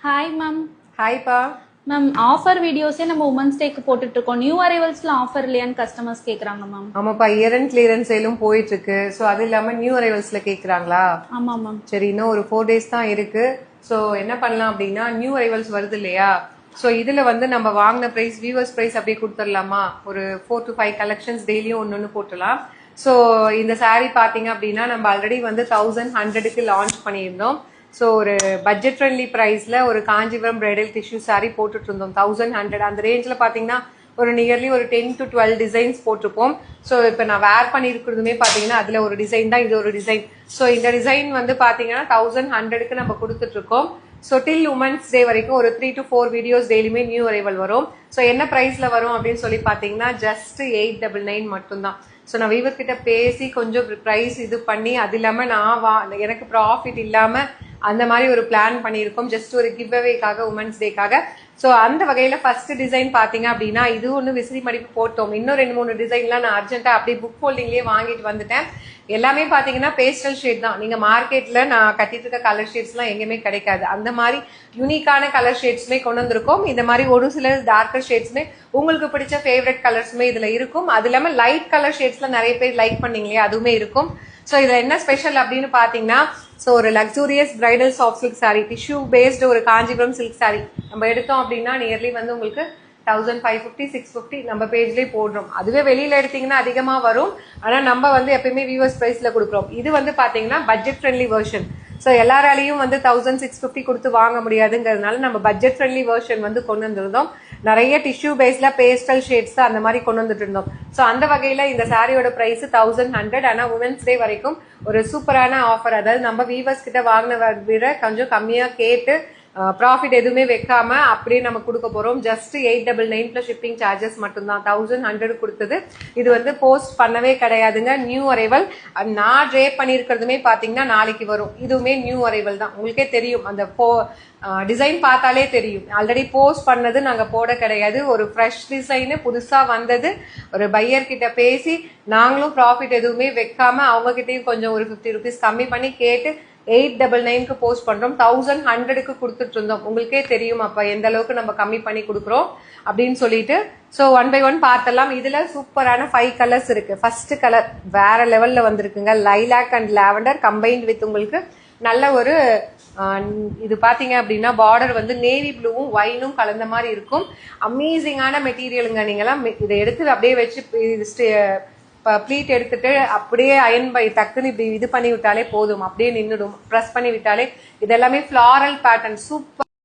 Hi ma'am. Hi pa. Ma'am, offer videos நம்ம women's டேக்கு போட்டுட்டு இருக்கோம். நியூ அரைவல்ஸ்ல ஆஃபர் இல்லையான்னு கஸ்டமர்ஸ் கேக்குறாங்க மேம். ஆமாப்பா, இயர் அண்ட் கிளியரன்ஸ் சேலும் போயிட்டு இருக்கு. ஸோ அது இல்லாம நியூ அரைவல்ஸ்ல கேக்குறாங்களா? ஆமா மேம். சரி, இன்னும் ஒரு 4 days தான் இருக்கு. ஸோ என்ன பண்ணலாம் அப்படின்னா, நியூ அரைவல்ஸ் வருது இல்லையா? ஸோ இதுல வந்து நம்ம வாங்கின பிரைஸ் வியூவர்ஸ் பிரைஸ் அப்படியே கொடுத்துடலாமா? ஒரு 4 to 5 கலெக்ஷன்ஸ் டெய்லியும் ஒன்னு போட்டுலாம். ஸோ இந்த சாரீ பாத்தீங்க அப்படின்னா நம்ம ஆல்ரெடி வந்து 1100க்கு லான்ச் பண்ணியிருந்தோம். ஸோ ஒரு பட்ஜெட் ஃப்ரெண்ட்லி ப்ரைஸில் ஒரு காஞ்சிபுரம் பிரைடல் டிஷ்யூ சாரீ போட்டுட்டு இருந்தோம் 1100. அந்த ரேஞ்சில் பார்த்தீங்கன்னா ஒரு நியர்லி ஒரு 10 to 12 டிசைன்ஸ் போட்டிருப்போம். ஸோ இப்போ நான் வேர் பண்ணியிருக்கிறதுமே பார்த்தீங்கன்னா அதில் ஒரு டிசைன் தான், இது ஒரு டிசைன். ஸோ இந்த டிசைன் வந்து பார்த்தீங்கன்னா 1100க்கு நம்ம கொடுத்துட்டு இருக்கோம். ஸோ டில் உமன்ஸ் டே வரைக்கும் ஒரு 3 to 4 வீடியோஸ் டெய்லியுமே நியூ அரைவல் வரும். ஸோ என்ன ப்ரைஸில் வரும் அப்படின்னு சொல்லி பார்த்தீங்கன்னா ஜஸ்ட் 899 மட்டும்தான். ஸோ நான் வீவர் கிட்ட பேசி கொஞ்சம் ப்ரைஸ் இது பண்ணி, அது இல்லாமல் நான் எனக்கு ப்ராஃபிட் இல்லாமல் அந்த மாதிரி ஒரு பிளான் பண்ணியிருக்கோம், ஜஸ்ட் ஒரு கிவ் அவேக்காக உமன்ஸ் டேக்காக. ஸோ அந்த வகையில் ஃபர்ஸ்ட் டிசைன் பார்த்தீங்க அப்படின்னா இது ஒன்று விசிறி மடிப்பு போட்டோம். இன்னும் 2-3 டிசைன்லாம் நான் அர்ஜென்ட்டாக அப்படியே புக் ஃபோல்டிங்லேயே வாங்கிட்டு வந்துட்டேன். எல்லாமே பார்த்தீங்கன்னா பேஸ்டல் ஷேட் தான். நீங்கள் மார்க்கெட்டில் நான் கட்டிட்டு இருக்க கலர் ஷேட்ஸ்லாம் எங்கேயுமே கிடைக்காது. அந்த மாதிரி யூனிக்கான கலர் ஷேட்ஸுமே கொண்டு வந்திருக்கோம். இந்த மாதிரி ஒரு சில டார்க்கர் ஷேட்ஸுமே உங்களுக்கு பிடிச்ச ஃபேவரட் கலர்ஸுமே இதில் இருக்கும். அது இல்லாமல் லைட் கலர் ஷேட்ஸில் நிறைய பேர் லைக் பண்ணீங்க இல்லையா, அதுவுமே இருக்கும். ஸோ இதில் என்ன ஸ்பெஷல் அப்படின்னு பார்த்தீங்கன்னா, ஸோ ஒரு luxurious bridal soft silk sari, tissue based ஒரு காஞ்சிபுரம் சில்க் சாரீ நம்ம எடுத்தோம் அப்படின்னா நியர்லி வந்து உங்களுக்கு 1550-650 நம்ம பேஜ்லேயே போடுறோம். அதுவே வெளியில எடுத்தீங்கன்னா அதிகமாக வரும். ஆனால் நம்ம வந்து எப்பயுமே வியூவர்ஸ் ப்ரைஸில் கொடுக்குறோம். இது வந்து பார்த்தீங்கன்னா பட்ஜெட் ஃப்ரெண்ட்லி வெர்ஷன். ஸோ எல்லாராலையும் வந்து 1650 கொடுத்து வாங்க முடியாதுங்கிறதுனால நம்ம பட்ஜெட் ஃப்ரெண்ட்லி வெர்ஷன் வந்து கொண்டு வந்திருந்தோம். நிறைய டிஷ்யூ பேஸ்ல பேஸ்டல் ஷேட்ஸ் அந்த மாதிரி கொண்டு வந்துட்டு இருந்தோம். ஸோ அந்த வகையில் இந்த சாரியோட பிரைஸ் 1100. ஆனால் உமன்ஸ் டே வரைக்கும் ஒரு சூப்பரான ஆஃபர். அதாவது நம்ம வீவர்ஸ் கிட்ட வாங்கின விட கொஞ்சம் கம்மியாக கேட்டு ப்ராஃபிட் எதுவுமே வைக்காம அப்படியே நம்ம கொடுக்க போறோம். ஜஸ்ட் 899 பிளஸ் ஷிப்பிங் சார்ஜஸ் மட்டும்தான். 1100 கொடுத்தது. இது வந்து போஸ்ட் பண்ணவே கிடையாதுங்க, நியூ அரைவல். நான் ட்ரேப் பண்ணியிருக்கிறதுமே பார்த்தீங்கன்னா நாளைக்கு வரும். இதுவுமே நியூ அரைவல் தான். உங்களுக்கே தெரியும், அந்த டிசைன் பார்த்தாலே தெரியும். ஆல்ரெடி போஸ்ட் பண்ணது நாங்கள் போட கிடையாது. ஒரு ஃப்ரெஷ் டிசைனு புதுசாக வந்தது. ஒரு பையர் கிட்ட பேசி நாங்களும் ப்ராஃபிட் எதுவுமே வைக்காம அவங்க கிட்டேயும் கொஞ்சம் ஒரு 50 rupees கம்மி பண்ணி கேட்டு 899க்கு போஸ்ட் பண்றோம். 1100க்கு கொடுத்துட்டு இருந்தோம். உங்களுக்கே தெரியும் அப்ப எந்த அளவுக்கு நம்ம கம்மி பண்ணி கொடுக்குறோம் அப்படின்னு சொல்லிட்டு. ஸோ 1 by 1 பார்த்தலாம். இதுல சூப்பரான 5 கலர்ஸ் இருக்கு. ஃபர்ஸ்ட் கலர் வேற லெவல்ல வந்திருக்குங்க. Lilac and lavender combined with உங்களுக்கு நல்ல ஒரு இது பாத்தீங்க அப்படின்னா பார்டர் வந்து நேவி ப்ளூவும் ஒயினும் கலந்த மாதிரி இருக்கும். அமேசிங்கான மெட்டீரியலுங்க. நீங்களாம் இதை எடுத்து அப்படியே வச்சு ப்ளீட் எடுத்துட்டு அப்படியே அயன் பை டக்குன்னு இப்படி இது பண்ணி விட்டாலே போதும், அப்படியே நின்றுடும். ப்ரெஸ் பண்ணி விட்டாலே. இது எல்லாமே ஃபிளாரல் பேட்டர்ன், சூப்பர்.